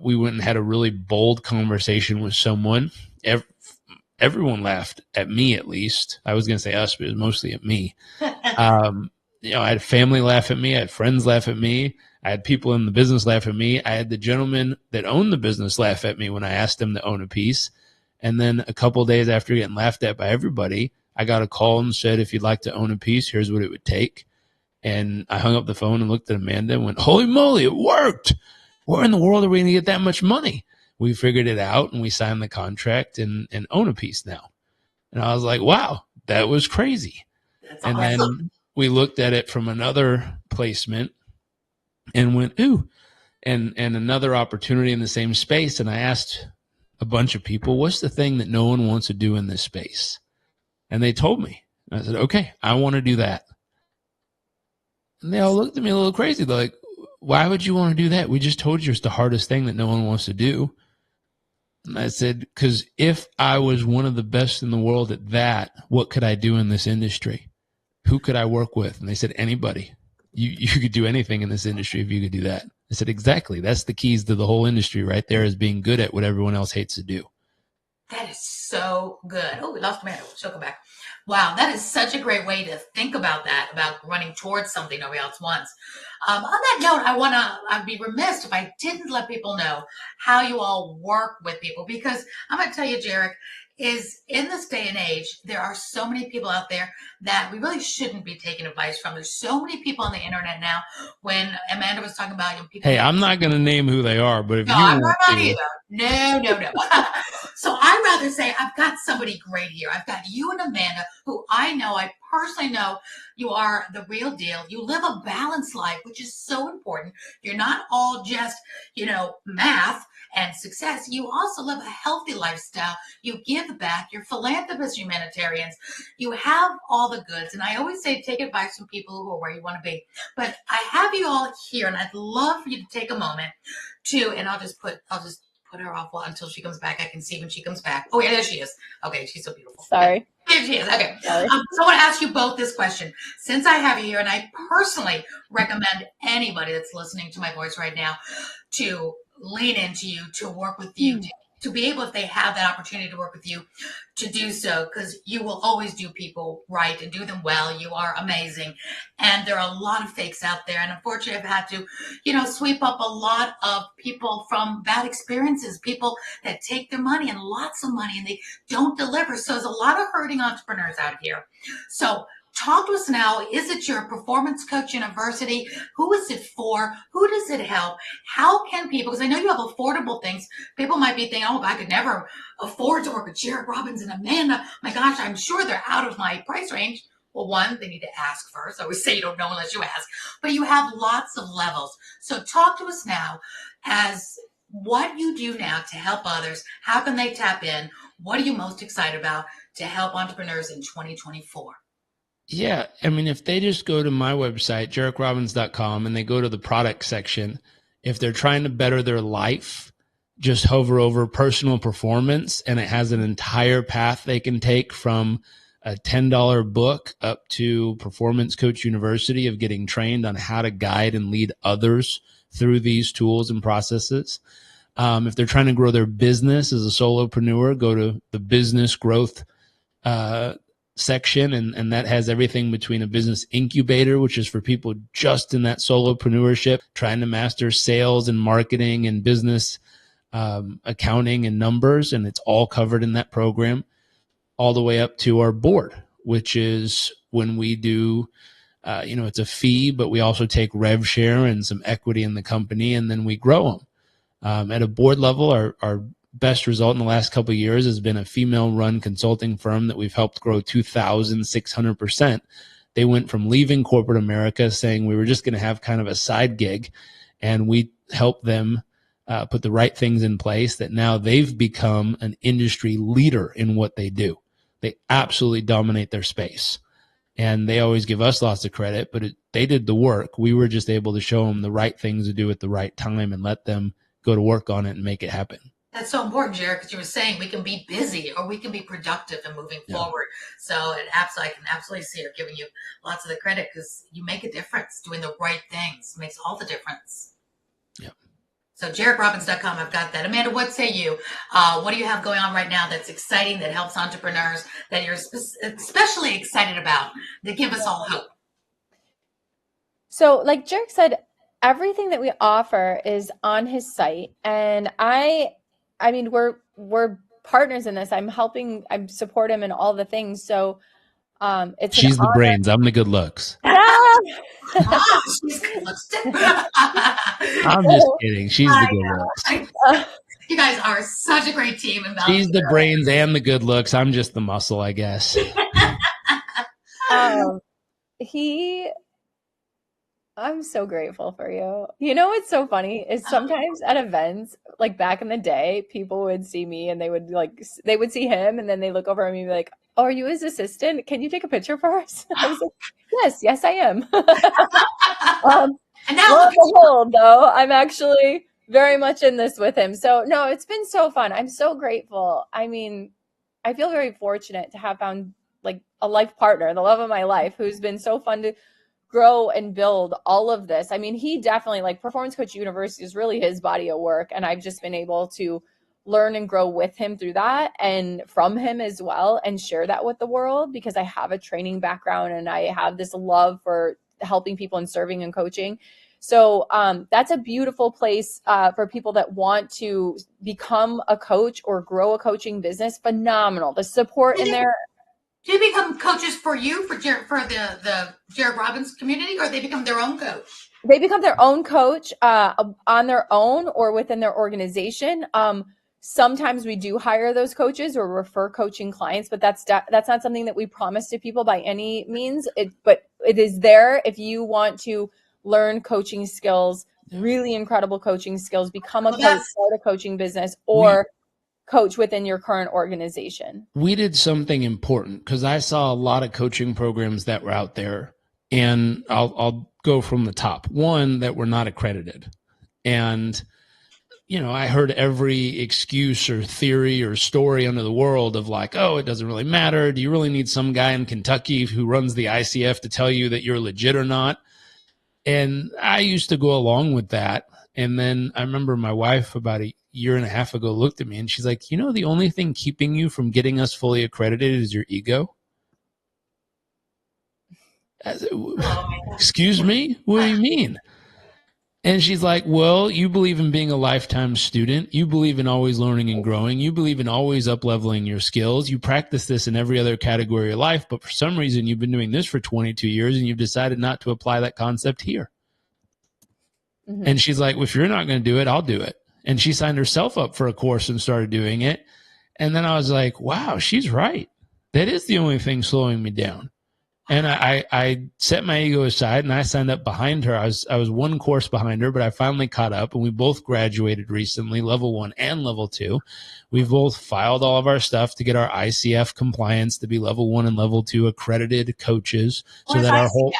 we went and had a really bold conversation with someone. Everyone laughed at me, at least. I was going to say us, but it was mostly at me. I had family laugh at me. I had friends laugh at me. I had people in the business laugh at me. I had the gentleman that owned the business laugh at me when I asked him to own a piece. And then a couple of days after getting laughed at by everybody, I got a call and said, if you'd like to own a piece, here's what it would take. And I hung up the phone and looked at Amanda and went, holy moly, it worked. Where in the world are we going to get that much money? We figured it out, and we signed the contract and own a piece now. And I was like, wow, that was crazy. That's and awesome. Then we looked at it from another placement and went, ooh, and another opportunity in the same space. And I asked a bunch of people, what's the thing that no one wants to do in this space? And they told me. And I said, okay, I want to do that. And they all looked at me a little crazy. They're like, why would you want to do that? We just told you it's the hardest thing that no one wants to do. And I said, because if I was one of the best in the world at that, what could I do in this industry? Who could I work with? And they said, anybody. You could do anything in this industry if you could do that. I said, exactly. That's the keys to the whole industry right there, is being good at what everyone else hates to do. That is so good. Oh, we lost Amanda. She'll come back. Wow, that is such a great way to think about that, about running towards something nobody else wants. On that note, I'd be remiss if I didn't let people know how you all work with people, because I'm going to tell you, Jairek, is in this day and age, there are so many people out there that we really shouldn't be taking advice from. There's so many people on the internet now. When Amanda was talking about, people. Hey, I'm not going to name who they are, but if you I'm want not to. either. No. So I'd rather say I've got somebody great here. I've got you and Amanda, who I personally know you are the real deal. You live a balanced life, which is so important. You're not all just, math and success. You also live a healthy lifestyle. You give back. You're philanthropists, humanitarians. You have all the goods. And I always say, take advice from people who are where you want to be. But I have you all here, and I'd love for you to take a moment and I'll just put her off until she comes back. I can see when she comes back. Oh, yeah, there she is. Okay, she's so beautiful. Sorry. There she is. Okay. Sorry. So I want to ask you both this question. Since I have you here, and I personally recommend anybody that's listening to my voice right now to lean into you, to work with you, to be able, if they have that opportunity to work with you, to do so, because you will always do people right and do them well. You are amazing. And there are a lot of fakes out there. And unfortunately, I've had to, sweep up a lot of people from bad experiences, people that take their money, and lots of money, and they don't deliver. So there's a lot of hurting entrepreneurs out here. So talk to us now. Is it your Performance Coach University? Who is it for? Who does it help? How can people, because I know you have affordable things. People might be thinking, oh, I could never afford to work with Jairek Robbins and Amanda. My gosh, I'm sure they're out of my price range. Well, one, they need to ask first. I always say you don't know unless you ask. But you have lots of levels. So talk to us now as what you do now to help others. How can they tap in? What are you most excited about to help entrepreneurs in 2024? Yeah. I mean, if they just go to my website, JarekRobbins.com, and they go to the product section, if they're trying to better their life, just hover over personal performance, and it has an entire path they can take from a $10 book up to Performance Coach University of getting trained on how to guide and lead others through these tools and processes. If they're trying to grow their business as a solopreneur, go to the business growth section, and that has everything between a business incubator, which is for people just in that solopreneurship, trying to master sales and marketing and business accounting and numbers, and it's all covered in that program, all the way up to our board, which is when we do, it's a fee, but we also take rev share and some equity in the company, and then we grow them. At a board level, our best result in the last couple of years has been a female-run consulting firm that we've helped grow 2,600%. They went from leaving corporate America saying we were just going to have kind of a side gig, and we helped them put the right things in place that now they've become an industry leader in what they do. They absolutely dominate their space. And they always give us lots of credit, but they did the work. We were just able to show them the right things to do at the right time and let them go to work on it and make it happen. That's so important, Jairek, because you were saying we can be busy or we can be productive and moving forward. So at AFSOC, I can absolutely see her giving you lots of the credit because you make a difference. Doing the right things makes all the difference. Yeah. So JarekRobbins.com, I've got that. Amanda, what say you? What do you have going on right now that's exciting, that helps entrepreneurs, that you're especially excited about, that give us all hope? So like Jairek said, everything that we offer is on his site. And I mean, we're partners in this. I support him in all the things. So she's the brains. I'm the good looks. She's good looks. I'm just kidding. She's the good looks. You guys are such a great team. And she's the brains and the good looks. I'm just the muscle, I guess. I'm so grateful for you. You know what's so funny is sometimes at events, like back in the day, people would see me and they would see him and then they look over at me and be like, "Oh, are you his assistant? Can you take a picture for us?" I was like, yes, I am. And now lo and behold, though, I'm actually very much in this with him. So no, it's been so fun. I'm so grateful. I mean, I feel very fortunate to have found like a life partner, the love of my life, who's been so fun to grow and build all of this. I mean, he definitely, like, Performance Coach University is really his body of work. And I've just been able to learn and grow with him through that and from him as well, and share that with the world because I have a training background and I have this love for helping people and serving and coaching. So that's a beautiful place for people that want to become a coach or grow a coaching business. Phenomenal. The support in there. Do you become coaches for you, for the Jairek Robbins community, or they become their own coach? They become their own coach on their own or within their organization. Sometimes we do hire those coaches or refer coaching clients, but that's not something that we promise to people by any means. But it is there if you want to learn coaching skills, really incredible coaching skills, become a coach, start a coaching business, or coach within your current organization. We did something important because I saw a lot of coaching programs that were out there, and I'll go from the top. One, that were not accredited. And, you know, I heard every excuse or theory or story under the world of like, oh, it doesn't really matter. Do you really need some guy in Kentucky who runs the ICF to tell you that you're legit or not? And I used to go along with that. And then I remember my wife about a year and a half ago looked at me and she's like, you know, the only thing keeping you from getting us fully accredited is your ego. Excuse me? What do you mean? And she's like, well, you believe in being a lifetime student. You believe in always learning and growing. You believe in always up-leveling your skills. You practice this in every other category of your life, but for some reason you've been doing this for 22 years and you've decided not to apply that concept here. Mm-hmm. And she's like, well, if you're not going to do it, I'll do it. And she signed herself up for a course and started doing it. And then I was like, wow, she's right. That is the only thing slowing me down. And I set my ego aside and I signed up behind her. I was one course behind her, but I finally caught up and we both graduated recently, level 1 and level 2. We've both filed all of our stuff to get our ICF compliance to be level 1 and level 2 accredited coaches. So that our whole,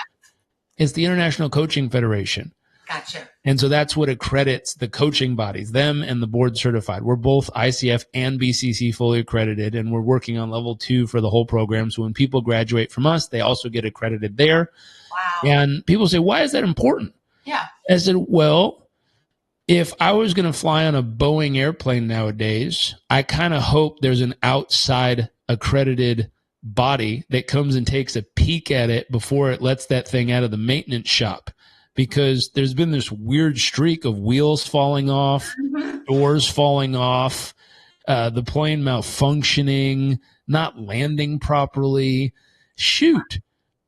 it's the International Coaching Federation. Gotcha. And so that's what accredits the coaching bodies, them and the board certified. We're both ICF and BCC fully accredited, and we're working on level 2 for the whole program. So when people graduate from us, they also get accredited there. Wow. And people say, why is that important? Yeah. I said, well, if I was going to fly on a Boeing airplane nowadays, I kind of hope there's an outside accredited body that comes and takes a peek at it before it lets that thing out of the maintenance shop. Because there's been this weird streak of wheels falling off, doors falling off, the plane malfunctioning, not landing properly. Shoot,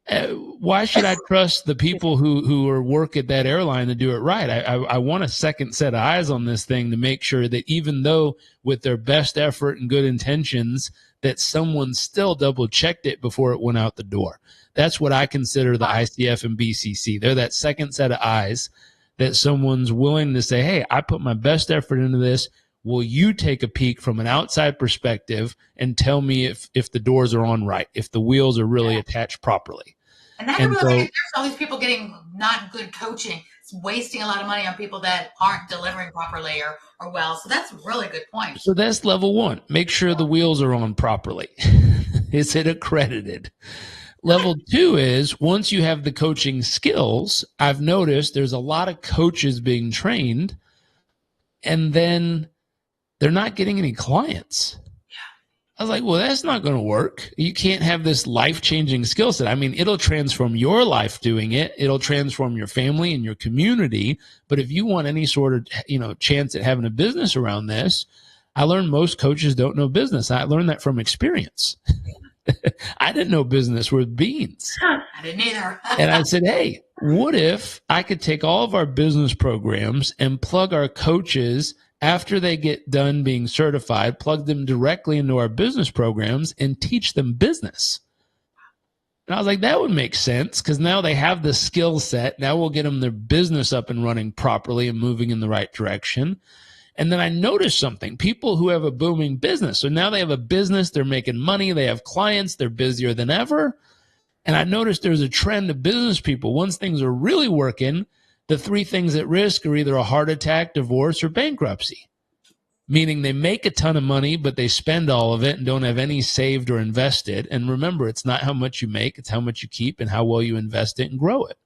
Why should I trust the people who are work at that airline to do it right? I want a second set of eyes on this thing to make sure that even though with their best effort and good intentions, that someone still double checked it before it went out the door. That's what I consider the ICF and BCC. They're that second set of eyes that someone's willing to say, hey, I put my best effort into this. Will you take a peek from an outside perspective and tell me if the doors are on right, if the wheels are really attached properly? And that's really like, there's all these people getting not good coaching. It's wasting a lot of money on people that aren't delivering properly or well. So that's a really good point. So that's level one. Make sure the wheels are on properly. Is it accredited? Level two is once you have the coaching skills, I've noticed there's a lot of coaches being trained and then they're not getting any clients. I was like, well, that's not going to work. You can't have this life-changing skill set. I mean, it'll transform your life doing it. It'll transform your family and your community. But if you want any sort of, chance at having a business around this, I learned most coaches don't know business. I learned that from experience. I didn't know business worth beans. I didn't either. And I said, hey, what if I could take all of our business programs and plug our coaches after they get done being certified, plug them directly into our business programs and teach them business? And I was like, that would make sense because now they have the skill set. Now we'll get them their business up and running properly and moving in the right direction. And then I noticed something. People who have a booming business. So now they have a business, they're making money, they have clients, they're busier than ever. And I noticed there's a trend of business people. Once things are really working, the three things at risk are either a heart attack, divorce, or bankruptcy. Meaning they make a ton of money, but they spend all of it and don't have any saved or invested. And remember, it's not how much you make, it's how much you keep and how well you invest it and grow it.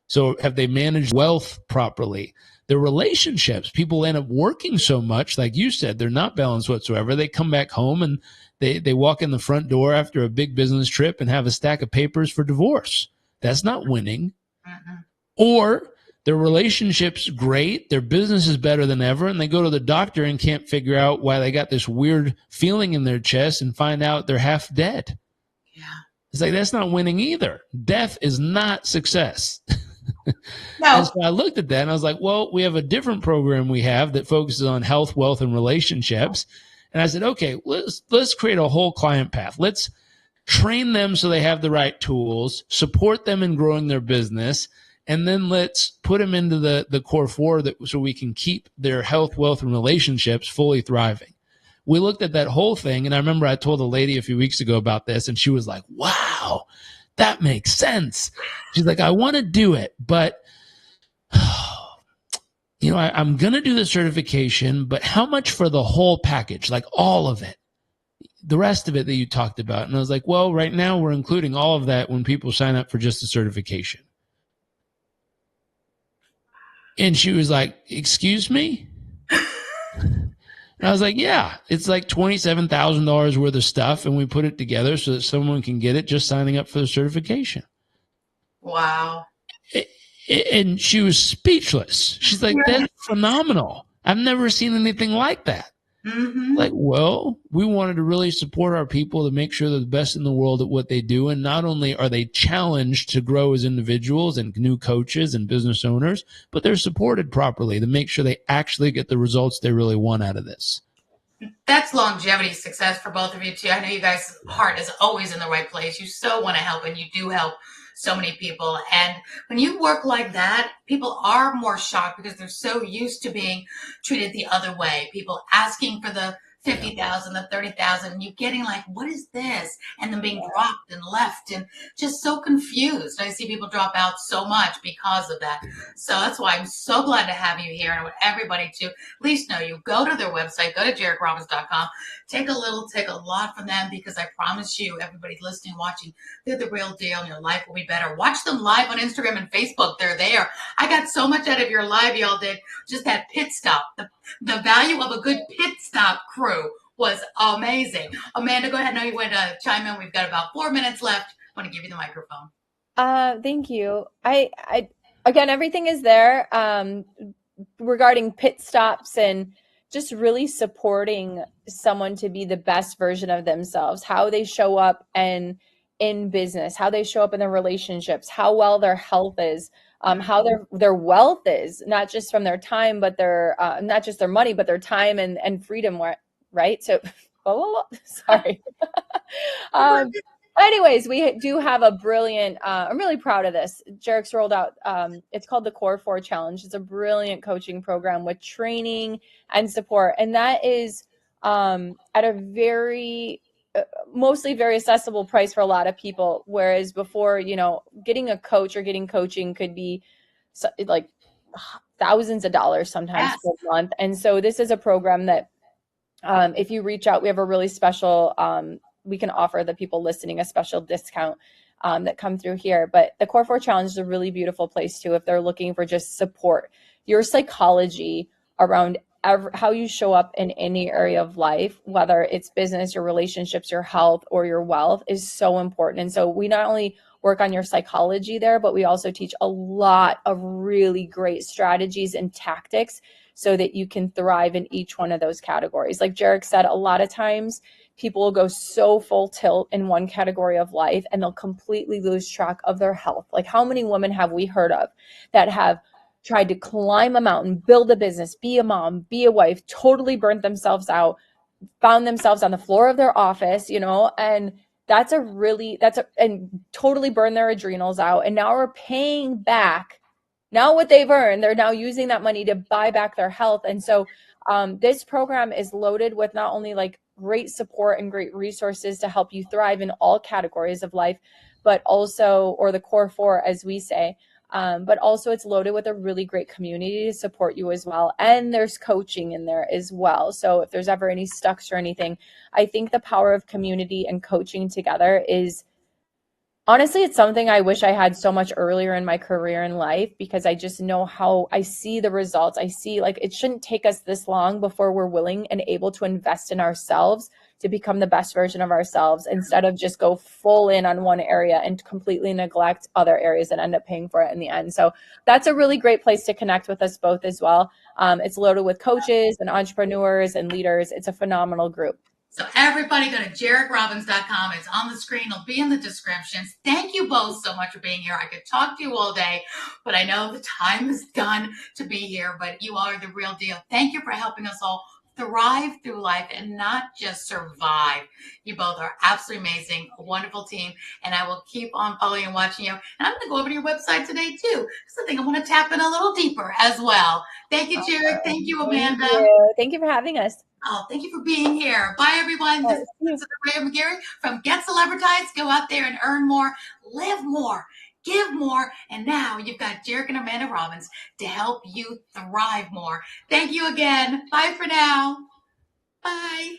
So have they managed wealth properly? Their relationships, people end up working so much, like you said, they're not balanced whatsoever. They come back home and they walk in the front door after a big business trip and have a stack of papers for divorce. That's not winning. Or their relationship's great, their business is better than ever, and they go to the doctor and can't figure out why they got this weird feeling in their chest and find out they're half dead. Yeah. It's like, that's not winning either. Death is not success. No. And so I looked at that and I was like, well, we have a different program we have that focuses on health, wealth, and relationships. And I said, okay, let's create a whole client path. Let's train them so they have the right tools, support them in growing their business, and then let's put them into the core four so we can keep their health, wealth, and relationships fully thriving. We looked at that whole thing, and I remember I told a lady a few weeks ago about this, and she was like, wow, that makes sense. She's like, I want to do it, but I'm going to do the certification, but how much for the whole package, like all of it, the rest of it that you talked about? And I was like, well, right now we're including all of that when people sign up for just the certification. And she was like, excuse me? And I was like, yeah, it's like $27,000 worth of stuff, and we put it together so that someone can get it just signing up for the certification. Wow. And she was speechless. She's like, that's phenomenal. I've never seen anything like that. Mm-hmm. Like, well, we wanted to really support our people to make sure they're the best in the world at what they do. And not only are they challenged to grow as individuals and new coaches and business owners, but they're supported properly to make sure they actually get the results they really want out of this. That's longevity success for both of you too. I know you guys' heart is always in the right place. You so want to help, and you do help so many people. And when you work like that, people are more shocked because they're so used to being treated the other way. People asking for the 50,000, the 30,000, and you getting like, what is this? And then being dropped and left and just so confused. I see people drop out so much because of that. So that's why I'm so glad to have you here. And I want everybody to at least know you. Go to their website, go to JarekRobbins.com, take a lot from them, because I promise you, everybody listening, watching, they're the real deal and your life will be better. Watch them live on Instagram and Facebook. They're there. I got so much out of your live y'all did. Just that pit stop. The value of a good pit stop crew was amazing. Amanda, go ahead. I know you want to chime in. We've got about 4 minutes left. I want to give you the microphone. Thank you. I again, everything is there regarding pit stops and just really supporting someone to be the best version of themselves, how they show up and in business, how they show up in their relationships, how well their health is, how their wealth is, not just from their time, but their not just their money, but their time and freedom, right? So, sorry. Anyways, we do have a brilliant, I'm really proud of this. Jarek's rolled out, it's called the Core 4 Challenge. It's a brilliant coaching program with training and support. And that is at a very, mostly very accessible price for a lot of people. Whereas before, you know, getting a coach or getting coaching could be like thousands of dollars sometimes per month. And so this is a program that if you reach out, we have a really special, we can offer the people listening a special discount that come through here. But the Core 4 Challenge is a really beautiful place too if they're looking for just support. Your psychology around how you show up in any area of life, whether it's business, your relationships, your health, or your wealth, is so important. And so we not only work on your psychology there, but we also teach a lot of really great strategies and tactics so that you can thrive in each one of those categories. Like Jairek said, a lot of times people will go so full tilt in one category of life and they'll completely lose track of their health. Like how many women have we heard of that have tried to climb a mountain, build a business, be a mom, be a wife, totally burnt themselves out, found themselves on the floor of their office, you know, and and totally burned their adrenals out. And now are paying back now what they've earned. They're now using that money to buy back their health. And so this program is loaded with not only like great support and great resources to help you thrive in all categories of life, but also, or the Core 4, as we say, but also it's loaded with a really great community to support you as well. And there's coaching in there as well. So if there's ever any stucks or anything, I think the power of community and coaching together is, honestly, it's something I wish I had so much earlier in my career in life, because I just know how I see the results. I see like it shouldn't take us this long before we're willing and able to invest in ourselves to become the best version of ourselves, instead of just go full in on one area and completely neglect other areas and end up paying for it in the end. So that's a really great place to connect with us both as well. It's loaded with coaches and entrepreneurs and leaders. It's a phenomenal group. So everybody go to JarekRobbins.com. It's on the screen. It'll be in the descriptions. Thank you both so much for being here. I could talk to you all day, but I know the time is done to be here, but you all are the real deal. Thank you for helping us all thrive through life and not just survive. You both are absolutely amazing, a wonderful team, and I will keep on following and watching you. And I'm going to go over to your website today too, because I think I want to tap in a little deeper as well. Thank you, Jairek. Thank you, Amanda. Thank you for having us. Oh, thank you for being here. Bye, everyone. This is Aurea McGarry from Get Celebritized. Go out there and earn more, live more, give more. And now you've got Jairek and Amanda Robbins to help you thrive more. Thank you again. Bye for now. Bye.